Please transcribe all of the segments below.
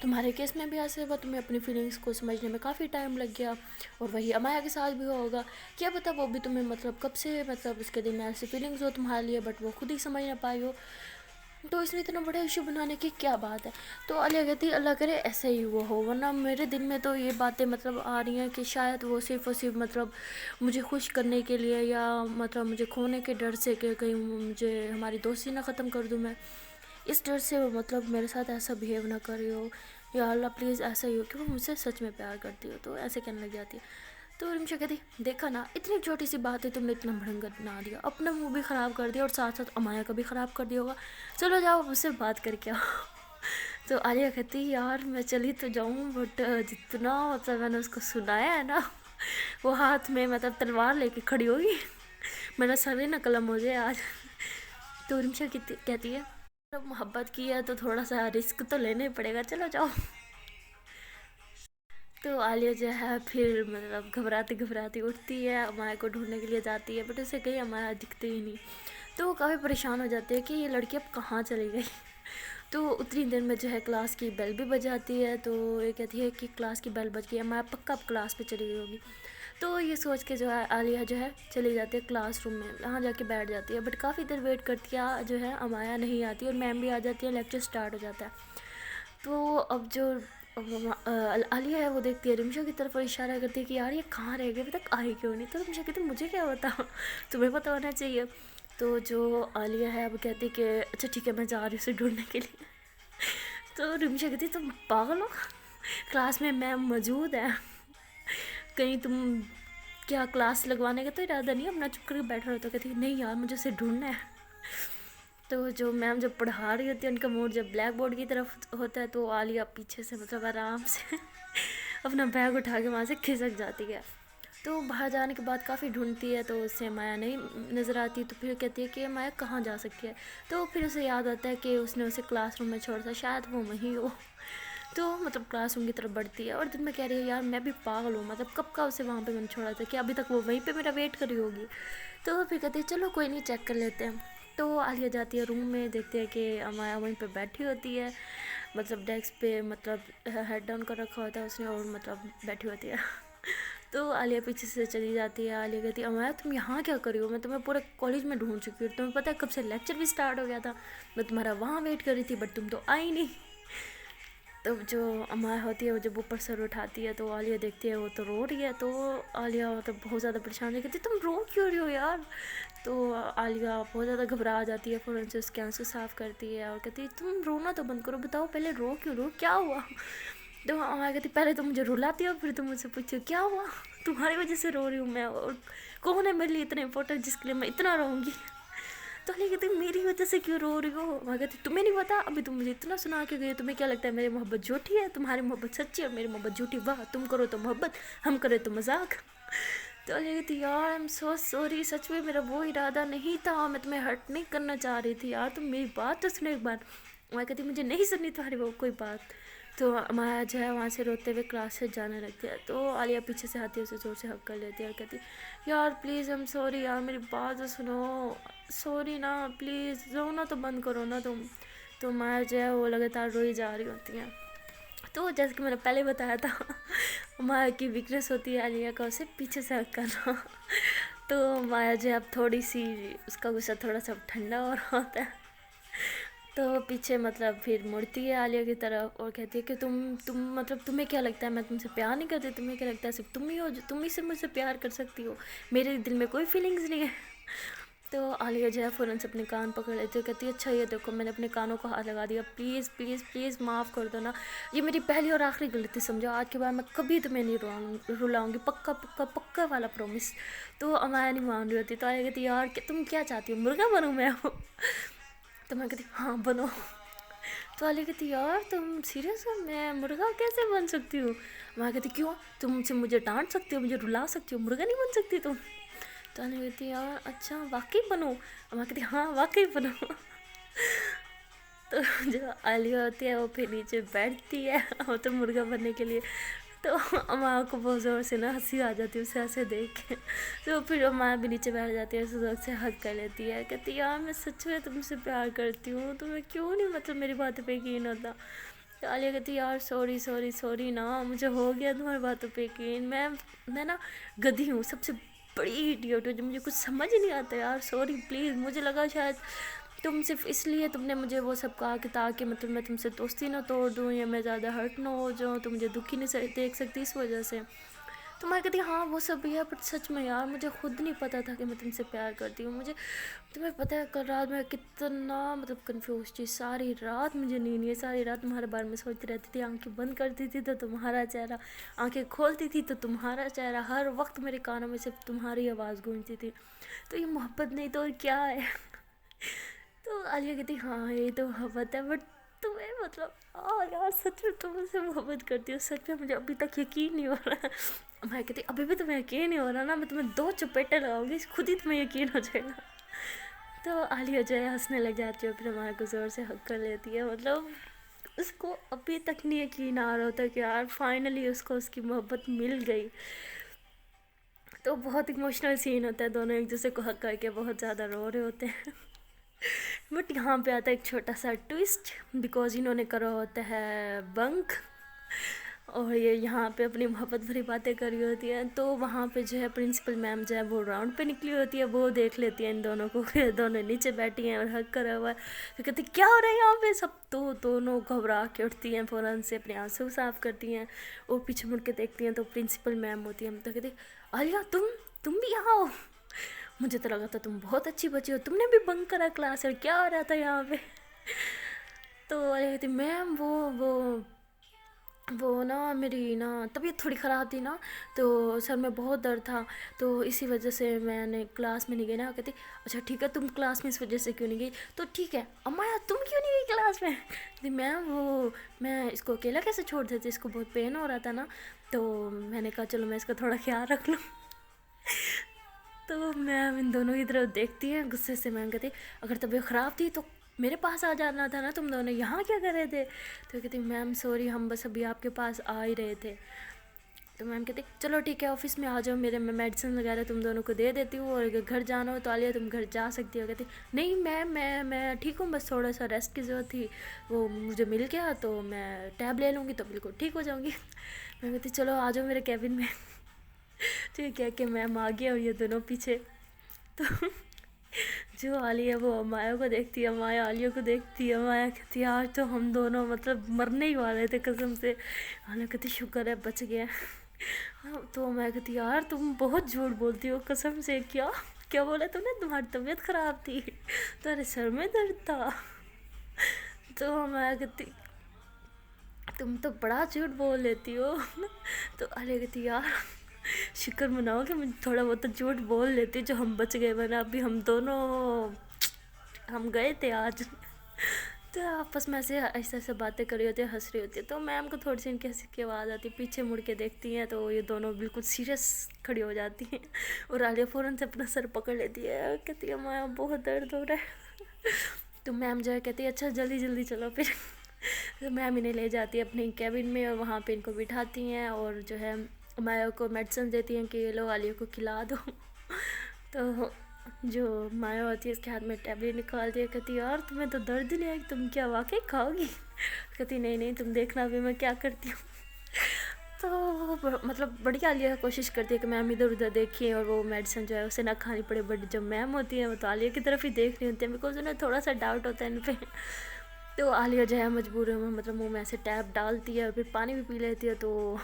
تمہارے کیس میں بھی ایسے ہوا، تمہیں اپنی فیلنگس کو سمجھنے میں کافی ٹائم لگ گیا، اور وہی امایا کے ساتھ بھی ہوا ہوگا، کیا پتہ وہ بھی تمہیں مطلب کب سے مطلب اس کے دل میں ایسی فیلنگس ہو تمہارے لیے، بٹ وہ خود ہی سمجھ نہ پائی ہو، تو اس میں اتنا بڑا ایشو بنانے کی کیا بات ہے۔ تو عالیہ کہتی اللہ کرے ایسے ہی ہوا ہو، ورنہ میرے دل میں تو یہ باتیں مطلب آ رہی ہیں کہ شاید وہ صرف اور صرف مطلب مجھے خوش کرنے کے لیے، یا مطلب مجھے کھونے کے ڈر سے کہ کہیں مجھے ہماری دوستی نہ ختم کر دوں میں، اس ڈر سے وہ مطلب میرے ساتھ ایسا بہیو نہ کر رہی ہو، یا اللہ پلیز ایسا ہی ہو کہ وہ مجھ سے سچ میں پیار کرتی ہو، تو ایسے کہنے لگ جاتی ہے۔ تو رمشا کہتی دیکھا نا، اتنی چھوٹی سی بات ہے تم نے اتنا بھڑنگر بنا دیا، اپنا منہ بھی خراب کر دیا اور ساتھ ساتھ امایا کا بھی خراب کر دیا ہوگا، چلو جاؤ مجھ سے بات کر کے آؤ۔ تو عالیہ کہتی یار میں چلی تو جاؤں، بٹ جتنا مطلب میں نے اس کو سنایا ہے نا، وہ ہاتھ میں مطلب تلوار لے کے کھڑی ہوگی، میرا سر ہی نہ قلم ہو جائے آج۔ تو رمشا کہتی ہے جب محبت کی ہے تو تھوڑا سا رسک تو لینا ہی پڑے گا، چلو جاؤ۔ تو عالیہ جو ہے پھر مطلب گھبراتی اٹھتی ہے، امایا کو ڈھونڈنے کے لیے جاتی ہے، بٹ اسے کہیں امایا دکھتے ہی نہیں، تو وہ کافی پریشان ہو جاتے ہیں کہ یہ لڑکی اب کہاں چلی گئی۔ تو اتنی دیر میں جو ہے کلاس کی بیل بھی بجاتی ہے، تو یہ کہتی ہے کہ کلاس کی بیل بج گئی ہے، امایا پکا اب کلاس پہ چلی گئی ہوگی، تو یہ سوچ کے جو ہے عالیہ جو ہے چلی جاتی ہے کلاس روم میں، وہاں جا کے بیٹھ جاتی ہے، بٹ کافی دیر ویٹ کرتی ہے، جو ہے امایا نہیں آتی اور میم بھی آ جاتی ہے، لیکچر سٹارٹ ہو جاتا ہے۔ تو اب جو عالیہ ہے وہ دیکھتی ہے رمشا کی طرف اور اشارہ کرتی ہے کہ یار یہ کہاں رہ گئی، ابھی تک آئی کیوں نہیں، تو رمشا کہتی مجھے کیا پتا، تمہیں پتہ ہونا چاہیے۔ تو جو عالیہ ہے وہ کہتی کہ اچھا ٹھیک ہے میں جا رہی ہوں اسے ڈھونڈنے کے لیے۔ تو رمشا کہتی تم پاگل ہو، کلاس میں میم موجود ہے، کہیں تم کیا کلاس لگوانے کا تو ارادہ نہیں اپنا چپ کر کے بیٹھا رہتا، کہتی نہیں یار مجھے اسے ڈھونڈنا ہے۔ تو جو میم جب پڑھا رہی ہوتی ہے ان کا موڈ جب بلیک بورڈ کی طرف ہوتا ہے، تو عالیہ پیچھے سے مطلب آرام سے اپنا بیگ اٹھا کے وہاں سے کھسک جاتی ہے۔ تو باہر جانے کے بعد کافی ڈھونڈتی ہے تو اسے مایا نہیں نظر آتی، تو پھر کہتی ہے کہ مایا کہاں جا سکتی ہے، تو پھر اسے یاد آتا ہے کہ اس نے اسے کلاس روم میں چھوڑا تھا، شاید وہ وہیں ہو، تو مطلب کلاس روم کی طرف بڑھتی ہے اور دن میں کہہ رہی ہے یار میں بھی پاگل ہوں، مطلب کب کا اسے وہاں پہ میں نے چھوڑا تھا کہ ابھی تک وہ وہیں پہ میرا ویٹ کر رہی ہوگی، تو پھر کہتی ہے چلو کوئی نہیں چیک کر لیتے ہیں۔ تو عالیہ جاتی ہے روم میں، دیکھتے ہیں کہ امایا وہیں پہ بیٹھی ہوتی ہے، مطلب ڈیسک پہ مطلب ہیڈ ڈاؤن کر رکھا ہوتا ہے اس نے اور مطلب بیٹھی ہوتی ہے۔ تو عالیہ پیچھے سے چلی جاتی ہے، عالیہ کہتی ہے امایا تم یہاں کیا کر رہی ہو، میں تمہیں پورے کالج میں ڈھونڈ چکی ہوں، تمہیں پتہ ہے کب سے لیکچر بھی سٹارٹ ہو گیا تھا، میں تمہارا وہاں ویٹ کر رہی تھی بٹ تم تو آئی نہیں۔ تو جو امایا ہوتی ہے وہ جب اوپر سر اٹھاتی ہے تو عالیہ دیکھتی ہے وہ تو رو رہی ہے، تو عالیہ مطلب بہت زیادہ پریشان ہے، کہتی تم رو کیوں رہی ہو یار، تو عالیہ بہت زیادہ گھبرا جاتی ہے، فوراً سے اس کے آنسو صاف کرتی ہے اور کہتی ہے تم رونا تو بند کرو، بتاؤ پہلے رو کیوں رو کیا ہوا۔ تو امایا کہتی پہلے تم مجھے رلاتی ہو پھر تم مجھ سے پوچھو کیا ہوا، تمہاری وجہ سے رو رہی ہوں میں، اور کون ہے میرے لیے اتنا امپورٹنٹ جس کے لیے میں اتنا رہوں گی۔ تو عالیہ کہتی میری وجہ سے کیوں رو رہی ہو، میں کہتی تمہیں نہیں پتا، ابھی تم مجھے اتنا سنا کے گئی، تمہیں کیا لگتا ہے میری محبت جھوٹی ہے، تمہاری محبت سچی ہے اور میری محبت جھوٹی، واہ تم کرو تو محبت ہم کرے تو مذاق۔ تو عالیہ کہتی یار آئی ایم سو سوری، سچ میں میرا وہ ارادہ نہیں تھا، میں تمہیں ہرٹ نہیں کرنا چاہ رہی تھی یار، تم میری بات تو سنو ایک بار۔ میں کہتی مجھے نہیں سنی تمہاری وہ کوئی بات۔ تو امایا جو ہے وہاں سے روتے ہوئے کلاس سے جانے لگتی ہے، تو عالیہ پیچھے سے آتی ہے اسے زور سے ہگ کر لیتی ہے اور کہتی یار پلیز ایم سوری یار میری بات تو سنو، سوری نا پلیز، رونا تو بند کرو نا تم۔ تو امایا جو ہے وہ لگاتار روئی جا رہی ہوتی ہیں۔ تو جیسے کہ میں نے پہلے بتایا تھا امایا کی ویکنیس ہوتی ہے عالیہ کا اسے پیچھے سے ہگ کرنا، تو امایا جو ہے اب تھوڑی سی اس کا غصہ تھوڑا سا ٹھنڈا ہو رہا ہوتا ہے، تو پیچھے مطلب پھر مڑتی ہے عالیہ کی طرف اور کہتی ہے کہ تم مطلب تمہیں کیا لگتا ہے میں تم سے پیار نہیں کرتی، تمہیں کیا لگتا ہے صرف تم ہی ہو جو تم ہی سے مجھ سے پیار کر سکتی ہو، میرے دل میں کوئی فیلنگز نہیں ہے۔ تو عالیہ جو ہے فوراً سے اپنے کان پکڑ لیتی ہے، کہتی ہے اچھا یہ دیکھو میں نے اپنے کانوں کو ہاتھ لگا دیا، پلیز پلیز پلیز معاف کر دو نا، یہ میری پہلی اور آخری غلطی سمجھو، آج کے بعد میں کبھی تمہیں نہیں رلاؤں گی، پکا پکا پکا والا پرومس۔ تو امایا نہیں مان رہی ہوتی، تو عالیہ کہتی یار کہ تم کیا چاہتی ہو مرغا بنوں میں؟ تو میں کہتی ہاں بنو۔ تو عالیہ کہتی یار تم سیریس ہو، میں مرغا کیسے بن سکتی ہوں؟ میں کہتی کیوں، تم سے مجھے ڈانٹ سکتی ہو، مجھے رلا سکتی ہو، مرغا نہیں بن سکتی تم؟ تو عالیہ کہتی یار اچھا واقعی بنو، میں کہتی ہاں واقعی بنو۔ تو جو عالیہ ہوتی ہے وہ پھر نیچے بیٹھتی ہے وہ تو مرغا بننے کے لیے، تو امایا کو بہت زور سے نا ہنسی آ جاتی ہے اسے ایسے دیکھ کے، تو پھر امایا بھی نیچے بیٹھ جاتی ہے، اسے زور سے ہگ کر لیتی ہے، کہتی یار میں سچ میں تم سے پیار کرتی ہوں، تمہیں کیوں نہیں مطلب میری باتوں پہ یقین ہوتا۔ تو عالیہ کہتی یار سوری سوری سوری نا، مجھے ہو گیا تمہاری باتوں پہ یقین، میں نا گدھی ہوں، سب سے بڑی ایڈیٹ ہوں، جو مجھے کچھ سمجھ ہی نہیں آتا یار، سوری پلیز۔ مجھے لگا شاید تم صرف اس لیے تم نے مجھے وہ سب کہا کہ تاکہ مطلب میں تم سے دوستی نہ توڑ دوں یا میں زیادہ ہرٹ نہ ہو جاؤں، تو مجھے دکھی نہیں دیکھ سکتی اس وجہ سے۔ تو میں کہتی ہاں وہ سب بھی ہے، بٹ سچ میں یار مجھے خود نہیں پتہ تھا کہ میں تم سے پیار کرتی ہوں۔ مجھے تمہیں پتہ ہے کل رات میں کتنا مطلب کنفیوز تھی، ساری رات مجھے نیند نہیں ہے، ساری رات تمہارے بارے میں سوچتی رہتی تھی، آنکھیں بند کرتی تھی تو تمہارا چہرہ، آنکھیں کھولتی تھی تو تمہارا چہرہ، ہر وقت میرے کانوں میں صرف تمہاری آواز گونجتی تھی۔ تو یہ محبت نہیں تو اور کیا ہے؟ تو عالیہ کہتی ہاں یہ تو محبت ہے، بٹ تمہیں مطلب یار سچ میں تم مجھ سے محبت کرتی ہو، سچ میں مجھے ابھی تک یقین نہیں ہو رہا۔ میں کہتی ابھی بھی تمہیں یقین نہیں ہو رہا نا، میں تمہیں 2 چپیٹے لگاؤں گی، خود ہی تمہیں یقین ہو جائے گا۔ تو عالیہ جو ہے ہنسنے لگ جاتی ہے، پھر ہمارے کو زور سے حق کر لیتی ہے، مطلب اس کو ابھی تک نہیں یقین آ رہا ہوتا کہ یار فائنلی اس کو اس کی محبت مل گئی۔ تو بہت ایموشنل سین ہوتا ہے، دونوں ایک دوسرے کو حق کر کے بہت زیادہ رو رہے ہوتے ہیں۔ بٹ یہاں پہ آتا ہے ایک چھوٹا سا ٹوسٹ، بیکاز انہوں نے کرا ہوتا ہے بنک، اور یہ یہاں پہ اپنی محبت بھری باتیں کری ہوتی ہیں، تو وہاں پہ جو ہے پرنسپل میم جو ہے وہ راؤنڈ پہ نکلی ہوتی ہے، وہ دیکھ لیتی ہیں ان دونوں کو، دونوں نیچے بیٹھی ہیں اور حق کرا ہوا ہے۔ تو کہتی کیا ہو رہا ہے یہاں پہ سب، تو دونوں گھبرا کے اٹھتی ہیں، فوراً سے اپنے آنسو صاف کرتی ہیں اور پیچھے مڑ کے دیکھتی ہیں تو پرنسپل میم ہوتی ہیں۔ تو کہتی عالیہ تم بھی یہاں ہو، مجھے تو لگا تھا تم بہت اچھی بچی ہو، تم نے بھی بنک کرا کلاس، اور کیا ہو رہا تھا یہاں پہ؟ تو عالیہ کہتی میم وہ نا میری نا طبیعت تھوڑی خراب تھی نا، تو سر میں بہت درد تھا، تو اسی وجہ سے میں نے کلاس میں نہیں گئی نا۔ کہتی اچھا ٹھیک ہے، تم کلاس میں اس وجہ سے کیوں نہیں گئی؟ تو ٹھیک ہے امایا تم کیوں نہیں گئی کلاس میں؟ کہتی میم میں اس کو اکیلا کیسے چھوڑ دیتی، اس کو بہت پین ہو رہا تھا نا، تو میں نے کہا چلو میں اس کا تھوڑا خیال رکھ لوں۔ تو میم ان دونوں کی طرف دیکھتی ہیں غصے سے، میم کہتی اگر طبیعت خراب تھی تو میرے پاس آ جانا تھا نا، تم دونوں یہاں کیا کر رہے تھے؟ تو کہتی میم سوری، ہم بس ابھی آپ کے پاس آ ہی رہے تھے۔ تو میم کہتی چلو ٹھیک ہے آفس میں آ جاؤ، میں میڈیسن وغیرہ تم دونوں کو دے دیتی ہوں، اور اگر گھر جانا ہو تو عالیہ تم گھر جا سکتی ہو۔ کہتی نہیں میم میں ٹھیک ہوں، بس تھوڑا سا ریسٹ کی ضرورت تھی، وہ مجھے مل گیا تو میں ٹیب لے لوں گی تو بالکل ٹھیک ہو جاؤں گی۔ میں کہتی چلو آ جاؤ میرے کیبن میں۔ ٹھیک ہے کہ میم آ گیا اور یہ دونوں پیچھے۔ تو جو عالیہ وہ امایا کو دیکھتی ہے، امایا عالیہ کو دیکھتی ہے، امایا کہتی ہے آج تو ہم دونوں مطلب مرنے ہی والے تھے قسم سے۔ عالیہ کہتی شکر ہے بچ گیا۔ تو میں کہتی یار تم بہت جھوٹ بولتی ہو قسم سے، کیا بولا تم نے، تمہاری طبیعت خراب تھی، تمہارے سر میں درد تھا؟ تو میں کہتی تم تو بڑا جھوٹ بول لیتی ہو۔ تو عالیہ کہتی یار شکر مناؤ کہ مجھے تھوڑا بہت تو جھوٹ بول لیتی جو ہم بچ گئے، ورنہ ابھی ہم دونوں ہم گئے تھے آج۔ تو آپس میں سے ایسے ایسے باتیں کری ہوتی ہیں، ہنس رہی ہوتی ہے۔ تو میم کو تھوڑی سی ان کی ہنسی کی آواز آتی ہے، پیچھے مڑ کے دیکھتی ہیں تو یہ دونوں بالکل سیریس کھڑی ہو جاتی ہیں، اور عالیہ فوراً سے اپنا سر پکڑ لیتی ہے، کہتی ہے مایا بہت درد ہو رہا ہے۔ تو میم جو ہے کہتی ہے اچھا جلدی جلدی چلو پھر۔ تو میم انہیں لے جاتی ہے اپنے کیبن میں، اور وہاں پہ ان کو بٹھاتی ہیں، اور جو ہے مایا کو میڈیسن دیتی ہیں کہ یہ لو عالیہ کو کھلا دو۔ تو جو مایا ہوتی ہے اس کے ہاتھ میں ٹیبلیٹ نکالتی ہے، کہتی یار تمہیں تو درد نہیں ہے، تم کیا واقعی کھاؤ گی؟ کہتی نہیں تم دیکھنا بھی میں کیا کرتی ہوں۔ تو مطلب بڑی عالیہ کوشش کرتی ہے کہ میم ادھر ادھر دیکھیں اور وہ میڈیسن جو ہے اسے نہ کھانی پڑے، بٹ جب میم ہوتی ہیں وہ تو عالیہ کی طرف ہی دیکھ رہی ہوتی ہیں، بیکاز انہیں تھوڑا سا ڈاؤٹ ہوتا ہے ان پہ۔ تو عالیہ جو ہے مجبور ہے مطلب منہ میں ایسے ٹیب ڈالتی ہے اور پھر پانی بھی پی لیتی ہے۔ تو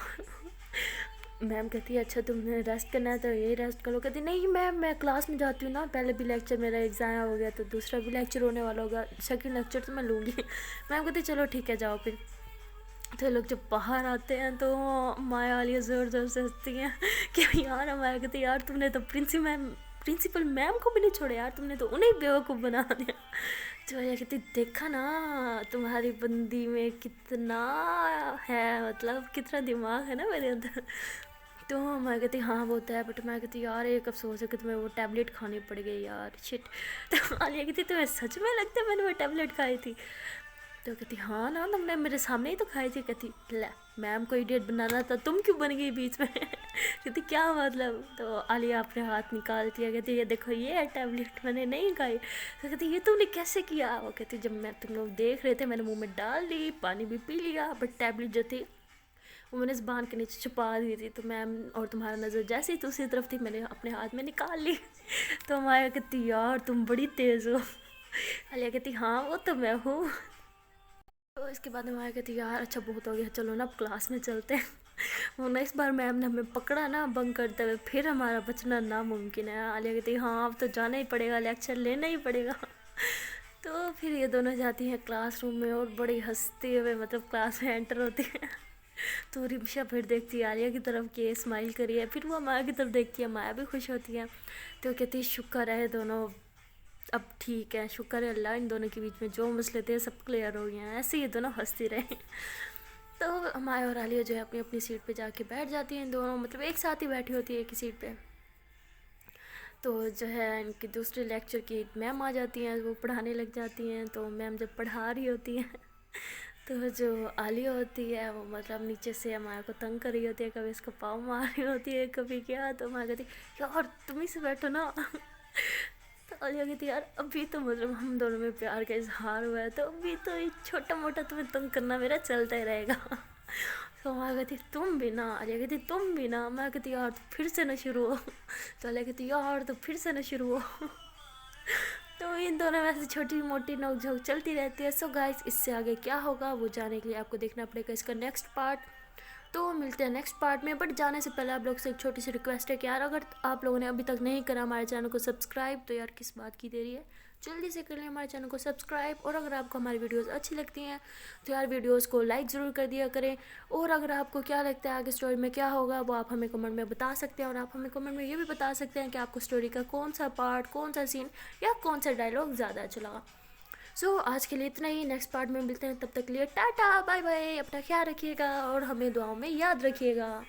میم کہتی ہے اچھا تم نے ریسٹ کرنا ہے تو یہی ریسٹ کرو۔ کہتی نہیں میم میں کلاس میں جاتی ہوں نا، پہلے بھی لیکچر میرا ایک ضائع ہو گیا تو دوسرا بھی لیکچر ہونے والا ہوگا، سیکنڈ لیکچر تو میں لوں گی۔ میم کہتی چلو ٹھیک ہے جاؤ پھر۔ تو لوگ جب باہر آتے ہیں تو مایا عالیہ زور زور سے ہنستی ہیں کہ یار مایا کہتی یار تم نے تو پرنسپل میم کو بھی نہیں چھوڑا یار، تم نے تو انہیں بیوقوف بنا دیا۔ تو یہ کہتی دیکھا نا تمہاری بندی میں کتنا ہے، مطلب کتنا دماغ ہے نا میرے اندر۔ تو میں کہتی ہاں وہ تو ہے، بٹ میں کہتی یار ایک افسوس ہے کہ تمہیں وہ ٹیبلیٹ کھانی پڑ گئی یار، شٹ۔ تو عالیہ کہتی تمہیں سچ میں لگتا ہے میں نے وہ ٹیبلیٹ کھائی تھی؟ تو کہتی ہاں نا تم نے میرے سامنے ہی تو کھائی تھی۔ کہتی لے میم کو ایڈیٹ بنانا تھا، تم کیوں بن گئی بیچ میں؟ کہتی کیا مطلب؟ تو عالیہ اپنے ہاتھ نکالتی ہے، کہتی یہ دیکھو یہ ہے ٹیبلٹ، میں نے نہیں کھائی۔ تو کہتی یہ تم نے کیسے کیا؟ وہ کہتی جب میں تم لوگ دیکھ رہے تھے میں نے منہ میں ڈال لی، پانی بھی پی لیا، بٹ ٹیبلٹ جو تھی وہ میں نے زبان کے نیچے چھپا دی تھی، تو میم اور تمہارا نظر جیسے ہی دوسری طرف تھی میں نے اپنے ہاتھ میں نکال لی۔ تو مایا کہتی یار تم بڑی تیز ہو۔ عالیہ کہتی ہاں وہ تو میں ہوں۔ تو اس کے بعد مایا کہتی یار اچھا بہت ہو گیا، چلو نا اب کلاس میں چلتے ہیں۔ ورنہ اس بار میم نے ہمیں پکڑا نا بنک کرتے ہوئے، پھر ہمارا بچنا ناممکن ہے۔ عالیہ کہتی ہاں اب تو جانا ہی پڑے گا، لیکچر لینا ہی پڑے گا۔ تو پھر یہ دونوں جاتی ہیں کلاس روم میں اور بڑی ہنستے ہوئے مطلب کلاس میں انٹر ہوتی ہیں۔ تو رمشا پھر دیکھتی ہے عالیہ کی طرف کہ اسمائل کری ہے، پھر وہ مایا کی طرف دیکھتی ہے، مایا بھی خوش ہوتی ہے۔ تو کہتی شکر ہے دونوں اب ٹھیک ہے، شکر ہے اللہ ان دونوں کے بیچ میں جو مسئلے تھے سب کلیئر ہو گئے ہیں، ایسے یہ دونوں ہنستی رہیں۔ تو مایا اور عالیہ جو ہے اپنی اپنی سیٹ پہ جا کے بیٹھ جاتی ہیں، دونوں مطلب ایک ساتھ ہی بیٹھی ہوتی ہے ایک ہی سیٹ پہ۔ تو جو ہے ان کی دوسرے لیکچر کی میم آ جاتی ہیں، وہ پڑھانے لگ جاتی ہیں۔ تو میم جب پڑھا رہی ہوتی ہیں تو جو عالیہ ہوتی ہے وہ مطلب نیچے سے مایا کو تنگ کر رہی ہوتی ہے، کبھی اس کو پاؤں مار رہی ہوتی ہے، کبھی کیا، تو مایا کہتی یار تم ہی سے بیٹھو نا۔ تو عالیہ کہتی یار ابھی تو مطلب ہم دونوں میں پیار کا اظہار ہوا ہے، تو ابھی تو یہ چھوٹا موٹا تمہیں تنگ کرنا میرا چلتا ہی رہے گا۔ تو مایا کہتی تم بھی نا، عالیہ کہتی تم بھی نا، میں کہتی یار تو پھر سے نہ شروع ہو۔ تو عالیہ کہتی یار تو پھر سے نہ شروع ہو۔ تو ان دونوں میں سے چھوٹی موٹی نوک جھوک چلتی رہتی ہے۔ سو گائز اس سے آگے کیا ہوگا وہ جانے کے لیے آپ کو دیکھنا پڑے گا اس کا نیکسٹ پارٹ۔ تو ملتے ہیں نیکسٹ پارٹ میں، بٹ جانے سے پہلے آپ لوگ سے ایک چھوٹی سی ریکویسٹ ہے کہ یار اگر آپ لوگوں نے ابھی تک نہیں کرا ہمارے چینل کو سبسکرائب تو یار کس بات کی دیری ہے، جلدی سے کر لیں ہمارے چینل کو سبسکرائب۔ اور اگر آپ کو ہماری ویڈیوز اچھی لگتی ہیں تو یار ویڈیوز کو لائک ضرور کر دیا کریں۔ اور اگر آپ کو کیا لگتا ہے آگے اسٹوری میں کیا ہوگا وہ آپ ہمیں کمنٹ میں بتا سکتے ہیں، اور آپ ہمیں کمنٹ میں یہ بھی بتا سکتے ہیں کہ آپ کو اسٹوری کا کون سا پارٹ، کون سا سین یا کون سا ڈائلاگ زیادہ اچھا لگا۔ سو آج کے لیے اتنا ہی، نیکسٹ پارٹ میں ملتے ہیں، تب تک کے لیے ٹاٹا بائے بائے، اپنا خیال رکھیے گا اور ہمیں دعاؤں میں یاد رکھیے گا۔